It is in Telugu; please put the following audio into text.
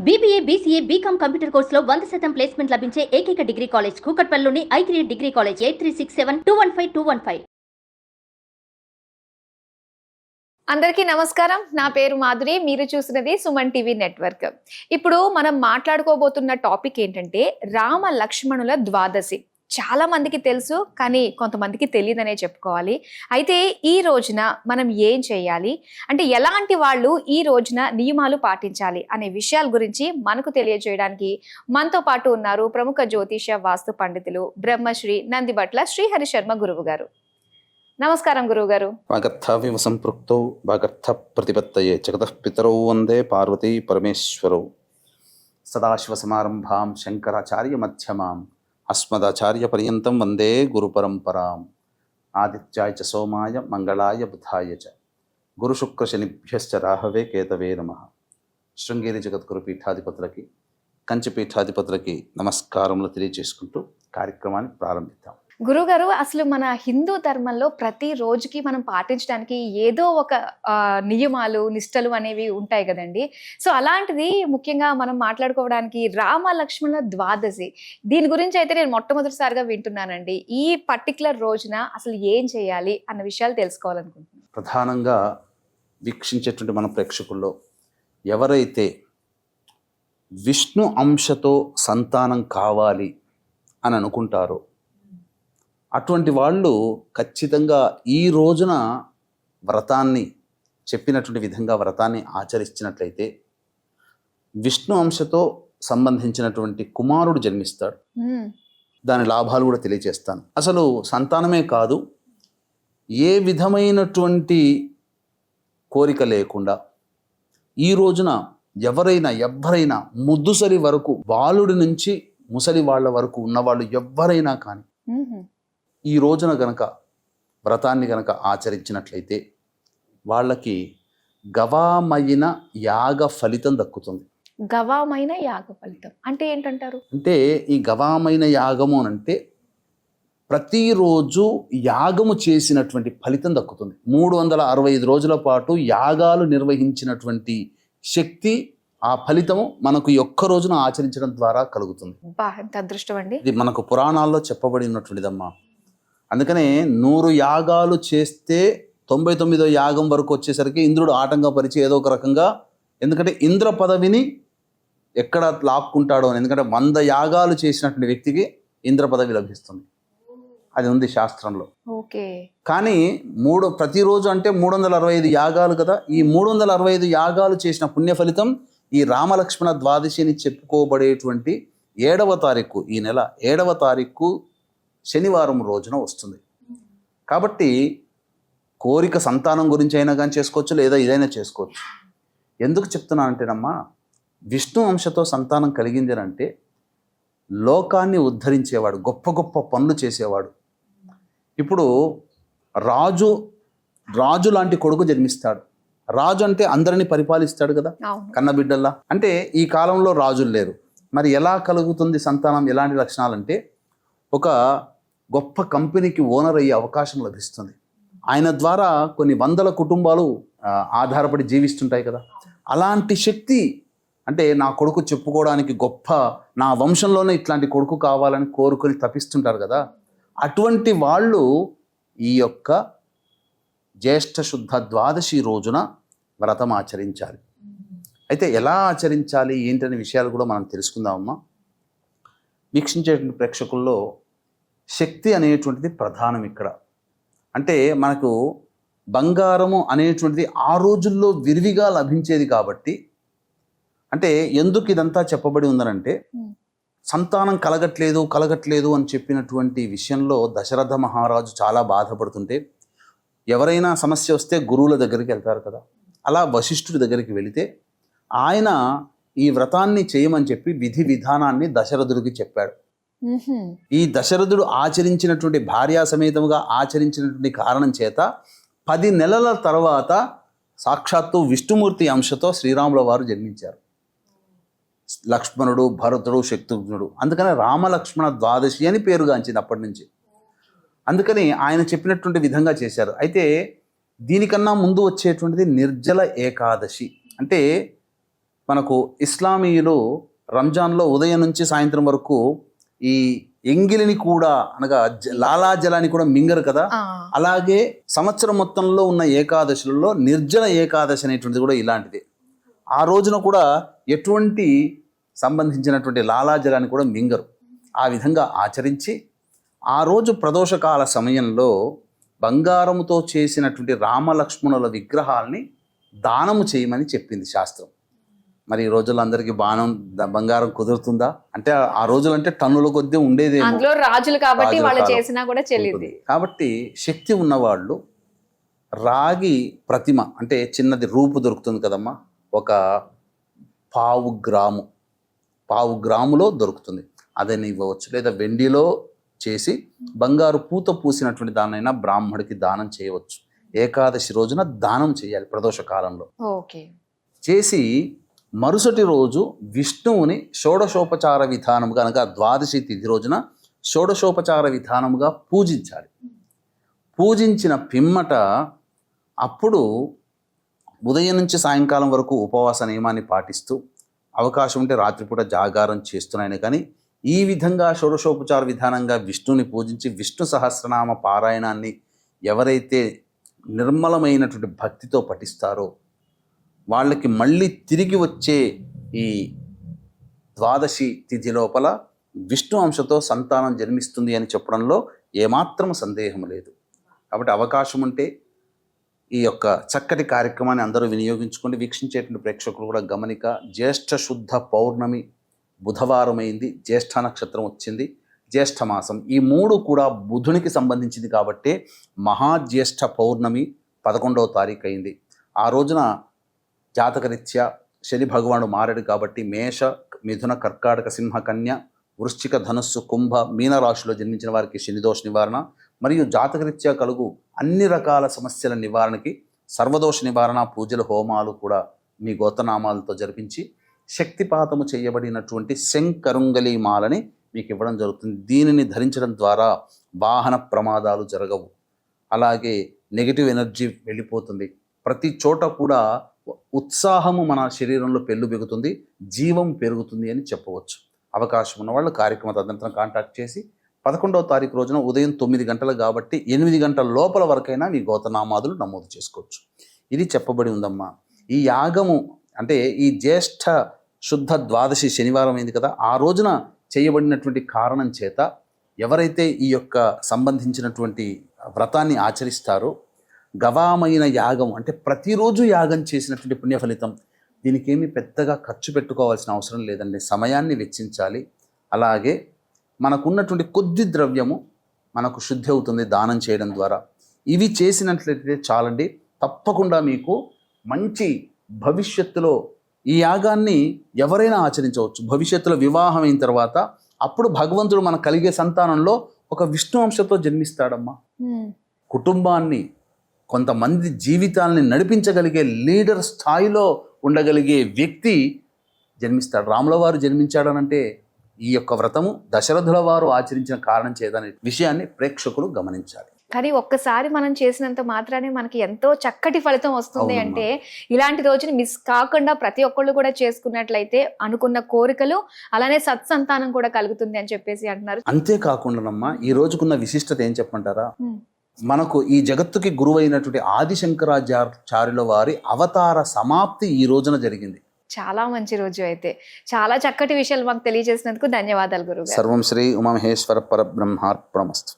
BBA, BCA, BCom కంప్యూటర్ కోర్సులో 100% ప్లేస్మెంట్ లభించే ఏకైక డిగ్రీ కాలేజ్ కూకట్పల్లిలోని i3 డిగ్రీ కాలేజ్ 8367215215. అందరికీ నమస్కారం. నా పేరు మాధురి. మీరు చూస్తున్నది సుమన్ టీవీ నెట్వర్క్. ఇప్పుడు మనం మాట్లాడుకోబోతున్న టాపిక్ ఏంటంటే రామ లక్ష్మణుల ద్వాదశి. చాలా మందికి తెలుసు, కానీ కొంతమందికి తెలియదనే చెప్పుకోవాలి. అయితే ఈ రోజున మనం ఏం చేయాలి, అంటే ఎలాంటి వాళ్ళు ఈ రోజున నియమాలు పాటించాలి అనే విషయాల గురించి మనకు తెలియజేయడానికి మనతో పాటు ఉన్నారు ప్రముఖ జ్యోతిష వాస్తు పండితులు బ్రహ్మశ్రీ నందిబట్ల శ్రీహరి శర్మ గురువు గారు. నమస్కారం గురువు గారు. వాగర్థావివ సంపృక్తౌ వాగర్థ ప్రతిపత్తయే జగతః పితరౌ వందే పార్వతీ పరమేశ్వరౌ. సదాశివ సమారంభాం శంకరాచార్య మధ్యమాం అస్మదాచార్య పర్యంతం వందే గురు పరంపరాం. ఆదిత్యాయ చ సోమాయ మంగళాయ బుధాయ చ గురుశుక్ర శనిభ్యశ్చ రాహవే కేతవే నమః. శృంగేరి జగద్గురు పీఠాధిపతులకి, కంచి పీఠాధిపతులకి నమస్కారములు తెలియజేసుకుంటూ కార్యక్రమాన్ని ప్రారంభిద్దాం. గురుగారు, అసలు మన హిందూ ధర్మంలో ప్రతి రోజుకి మనం పాటించడానికి ఏదో ఒక నియమాలు నిష్టలు అనేవి ఉంటాయి కదండి. సో అలాంటిది ముఖ్యంగా మనం మాట్లాడుకోవడానికి రామ లక్ష్మణ ద్వాదశి, దీని గురించి అయితే నేను మొట్టమొదటిసారిగా వింటున్నానండి. ఈ పర్టికులర్ రోజున అసలు ఏం చేయాలి అన్న విషయాలు తెలుసుకోవాలనుకుంటున్నాను. ప్రధానంగా వీక్షించేటువంటి మన ప్రేక్షకుల్లో ఎవరైతే విష్ణు అంశతో సంతానం కావాలి అని అనుకుంటారో అటువంటి వాళ్ళు ఖచ్చితంగా ఈ రోజున వ్రతాన్ని చెప్పినటువంటి విధంగా వ్రతాన్ని ఆచరించినట్లయితే విష్ణు అంశతో సంబంధించినటువంటి కుమారుడు జన్మిస్తాడు. దాని లాభాలు కూడా తెలియజేస్తాను. అసలు సంతానమే కాదు, ఏ విధమైనటువంటి కోరిక లేకుండా ఈ రోజున ఎవరైనా ముద్దుసరి వరకు, బాలుడి నుంచి ముసలి వాళ్ళ వరకు ఉన్నవాళ్ళు ఎవరైనా కానీ ఈ రోజున గనక వ్రతాన్ని గనక ఆచరించినట్లయితే వాళ్ళకి గవామైన యాగ ఫలితం దక్కుతుంది. గవామైన యాగ ఫలితం అంటే ఏంటంటారు? అంటే ఈ గవామైన యాగము అంటే ప్రతిరోజు యాగము చేసినటువంటి ఫలితం దక్కుతుంది. 365 రోజుల పాటు యాగాలు నిర్వహించినటువంటి శక్తి, ఆ ఫలితము మనకు ఒక్క రోజున ఆచరించడం ద్వారా కలుగుతుంది. ఎంత అదృష్టం అండి. ఇది మనకు పురాణాల్లో చెప్పబడి ఉన్నటువంటిదమ్మా. అందుకనే 100 యాగాలు చేస్తే 99వ యాగం వరకు వచ్చేసరికి ఇంద్రుడు ఆటంకపరిచి ఏదో ఒక రకంగా, ఎందుకంటే ఇంద్ర పదవిని ఎక్కడ లాక్కుంటాడో అని, ఎందుకంటే 100 యాగాలు చేసినటువంటి వ్యక్తికి ఇంద్ర పదవి లభిస్తుంది. అది ఉంది శాస్త్రంలో. ఓకే. కానీ ప్రతిరోజు అంటే 365 యాగాలు కదా. ఈ 365 యాగాలు చేసిన పుణ్య ఫలితం ఈ రామలక్ష్మణ ద్వాదశి అని చెప్పుకోబడేటువంటి 7వ తారీఖు, ఈ నెల 7వ తారీఖు శనివారం రోజున వస్తుంది. కాబట్టి కోరిక సంతానం గురించి అయినా కానీ చేసుకోవచ్చు, లేదా ఇదైనా చేసుకోవచ్చు. ఎందుకు చెప్తున్నానంటేనమ్మా, విష్ణు అంశతో సంతానం కలిగింది అంటే లోకాన్ని ఉద్ధరించేవాడు, గొప్ప గొప్ప పనులు చేసేవాడు. ఇప్పుడు రాజు లాంటి కొడుకు జన్మిస్తాడు. రాజు అంటే అందరినీ పరిపాలిస్తాడు కదా, కన్నబిడ్డల్లా. అంటే ఈ కాలంలో రాజులు లేరు. మరి ఎలా కలుగుతుంది సంతానం? ఎలాంటి లక్షణాలు అంటే, ఒక గొప్ప కంపెనీకి ఓనర్ అయ్యే అవకాశం లభిస్తుంది. ఆయన ద్వారా కొన్ని వందల కుటుంబాలు ఆధారపడి జీవిస్తుంటాయి కదా. అలాంటి శక్తి, అంటే నా కొడుకు చెప్పుకోవడానికి గొప్ప, నా వంశంలోనే ఇట్లాంటి కొడుకు కావాలని కోరుకొని తపిస్తుంటారు కదా. అటువంటి వాళ్ళు ఈ యొక్క జ్యేష్ఠ శుద్ధ ద్వాదశి రోజున వ్రతం ఆచరించాలి. అయితే ఎలా ఆచరించాలి ఏంటనే విషయాలు కూడా మనం తెలుసుకుందామమ్మా. వీక్షించే ప్రేక్షకుల్లో శక్తి అనేటువంటిది ప్రధానం ఇక్కడ. అంటే మనకు బంగారము అనేటువంటిది ఆ రోజుల్లో విరివిగా లభించేది కాబట్టి, అంటే ఎందుకు ఇదంతా చెప్పబడి ఉందనంటే, సంతానం కలగట్లేదు అని చెప్పినటువంటి విషయంలో దశరథ మహారాజు చాలా బాధపడుతుంటే, ఎవరైనా సమస్య వస్తే గురువుల దగ్గరికి వెళ్తారు కదా. అలా వశిష్ఠుడి దగ్గరికి వెళితే ఆయన ఈ వ్రతాన్ని చేయమని చెప్పి విధి విధానాన్ని దశరథుడికి చెప్పాడు. ఈ దశరథుడు ఆచరించినటువంటి భార్యా సమేతముగా ఆచరించినటువంటి కారణం చేత 10 నెలల తర్వాత సాక్షాత్తు విష్ణుమూర్తి అంశతో శ్రీరాముల వారు జన్మించారు. లక్ష్మణుడు, భరతుడు, శత్రుఘ్నుడు. అందుకని రామలక్ష్మణ ద్వాదశి అని పేరుగాంచింది అప్పటి నుంచి. అందుకని ఆయన చెప్పినటువంటి విధంగా చేశారు. అయితే దీనికన్నా ముందు వచ్చేటువంటిది నిర్జల ఏకాదశి. అంటే మనకు ఇస్లామీయులు రంజాన్లో ఉదయం నుంచి సాయంత్రం వరకు ఈ ఎంగిలిని కూడా అనగా లాలాజలాన్ని కూడా మింగరు కదా. అలాగే సంవత్సరం మొత్తంలో ఉన్న ఏకాదశులలో నిర్జల ఏకాదశి అనేటువంటిది కూడా ఇలాంటిది. ఆ రోజున కూడా ఎటువంటి సంబంధించినటువంటి లాలాజలాన్ని కూడా మింగరు. ఆ విధంగా ఆచరించి ఆ రోజు ప్రదోషకాల సమయంలో బంగారముతో చేసినటువంటి రామలక్ష్మణుల విగ్రహాల్ని దానము చేయమని చెప్పింది శాస్త్రం. మరి ఈ రోజుల్లో అందరికీ బంగారం కుదురుతుందా అంటే, ఆ రోజులు అంటే టన్నుల కొద్దీ ఉండేది, అందులో రాజులు కాబట్టి వాళ్ళు చేసినా కూడా చెల్లింది. కాబట్టి శక్తి ఉన్నవాళ్ళు రాగి ప్రతిమ అంటే చిన్నది రూపు దొరుకుతుంది కదమ్మా, ఒక పావు గ్రాములో దొరుకుతుంది, అదని ఇవ్వవచ్చు. లేదా వెండిలో చేసి బంగారు పూత పూసినటువంటి దాన్నైనా బ్రాహ్మడికి దానం చేయవచ్చు. ఏకాదశి రోజున దానం చేయాలి ప్రదోష కాలంలో. చేసి మరుసటి రోజు విష్ణువుని షోడశోపచార విధానముగా అనగా ద్వాదశి తిథి రోజున షోడశోపచార విధానముగా పూజించాలి. పూజించిన పిమ్మట అప్పుడు ఉదయం నుంచి సాయంకాలం వరకు ఉపవాస నియమాన్ని పాటిస్తూ, అవకాశం ఉంటే రాత్రిపూట జాగారం చేస్తున్నాయని. కానీ ఈ విధంగా షోడశోపచార విధానంగా విష్ణుని పూజించి విష్ణు సహస్రనామ పారాయణాన్ని ఎవరైతే నిర్మలమైనటువంటి భక్తితో పఠిస్తారో వాళ్ళకి మళ్ళీ తిరిగి వచ్చే ఈ ద్వాదశి తిథి లోపల విష్ణు అంశతో సంతానం జన్మిస్తుంది అని చెప్పడంలో ఏమాత్రం సందేహం లేదు. కాబట్టి అవకాశం ఉంటే ఈ యొక్క చక్కటి కార్యక్రమాన్ని అందరూ వినియోగించుకొని వీక్షించేటువంటి ప్రేక్షకులు కూడా గమనిక. జ్యేష్ఠ శుద్ధ పౌర్ణమి బుధవారమైంది, జ్యేష్ఠ నక్షత్రం వచ్చింది, జ్యేష్ఠ మాసం, ఈ మూడు కూడా బుధునికి సంబంధించింది కాబట్టి మహాజ్యేష్ఠ పౌర్ణమి 11వ తారీఖు అయింది. ఆ రోజున జాతకరీత్యా శని భగవానుడు మారాడు కాబట్టి మేష, మిథున, కర్కాటక, సింహ, కన్య, వృశ్చిక, ధనుస్సు, కుంభ, మీన రాశిలో జన్మించిన వారికి శనిదోష నివారణ మరియు జాతకరీత్యా కలుగు అన్ని రకాల సమస్యల నివారణకి సర్వదోష నివారణ పూజలు, హోమాలు కూడా మీ గోత్రనామాలతో జరిపించి శక్తిపాతము చేయబడినటువంటి శంకరుంగలి మాలని మీకు ఇవ్వడం జరుగుతుంది. దీనిని ధరించడం ద్వారా వాహన ప్రమాదాలు జరగవు, అలాగే నెగిటివ్ ఎనర్జీ వెళ్ళిపోతుంది. ప్రతి చోట కూడా ఉత్సాహము మన శరీరంలో పెళ్ళు బిగుతుంది, జీవం పెరుగుతుంది అని చెప్పవచ్చు. అవకాశం ఉన్న వాళ్ళు కార్యక్రమ తదనంతరం కాంటాక్ట్ చేసి 11వ తారీఖు రోజున ఉదయం 9 గంటలు కాబట్టి 8 గంటల లోపల వరకైనా మీ గోత్రనామాదులు నమోదు చేసుకోవచ్చు. ఇది చెప్పబడి ఉందమ్మా. ఈ యాగము అంటే ఈ జ్యేష్ఠ శుద్ధ ద్వాదశి శనివారం అయింది కదా, ఆ రోజున చేయబడినటువంటి కారణం చేత ఎవరైతే ఈ యొక్క సంబంధించినటువంటి వ్రతాన్ని ఆచరిస్తారో గవామైన యాగం అంటే ప్రతిరోజు యాగం చేసినటువంటి పుణ్యఫలితం. దీనికి ఏమి పెద్దగా ఖర్చు పెట్టుకోవాల్సిన అవసరం లేదండి, సమయాన్ని వెచ్చించాలి. అలాగే మనకున్నటువంటి కొద్ది ద్రవ్యము మనకు శుద్ధి అవుతుంది దానం చేయడం ద్వారా. ఇవి చేసినట్లయితే చాలండి, తప్పకుండా మీకు మంచి భవిష్యత్తులో ఈ యాగాన్ని ఎవరైనా ఆచరించవచ్చు. భవిష్యత్తులో వివాహం అయిన తర్వాత అప్పుడు భగవంతుడు మనకు కలిగే సంతానంలో ఒక విష్ణు అంశతో జన్మిస్తాడమ్మా. కుటుంబాన్ని, కొంతమంది జీవితాలని నడిపించగలిగే లీడర్ స్థాయిలో ఉండగలిగే వ్యక్తి జన్మిస్తాడు. రాముల వారు జన్మించాడనంటే ఈ యొక్క వ్రతము దశరథుల వారు ఆచరించిన కారణం చేదనే విషయాన్ని ప్రేక్షకులు గమనించాలి. కానీ ఒక్కసారి మనం చేసినంత మాత్రానే మనకి ఎంతో చక్కటి ఫలితం వస్తుంది. అంటే ఇలాంటి రోజుని మిస్ కాకుండా ప్రతి ఒక్కళ్ళు కూడా చేసుకున్నట్లయితే అనుకున్న కోరికలు అలానే సత్సంతానం కూడా కలుగుతుంది అని చెప్పేసి అంటున్నారు. అంతేకాకుండానమ్మా ఈ రోజుకున్న విశిష్టత ఏం చెప్పంటారా, మనకు ఈ జగత్తుకి గురువైనటువంటి ఆదిశంకరాచార్యుల వారి అవతార సమాప్తి ఈ రోజున జరిగింది. చాలా మంచి రోజు. అయితే చాలా చక్కటి విషయాలు మాకు తెలియజేసినందుకు ధన్యవాదాలు గురువు. సర్వం శ్రీ ఉమామహేశ్వర పరబ్రహ్మార్పణమస్తు.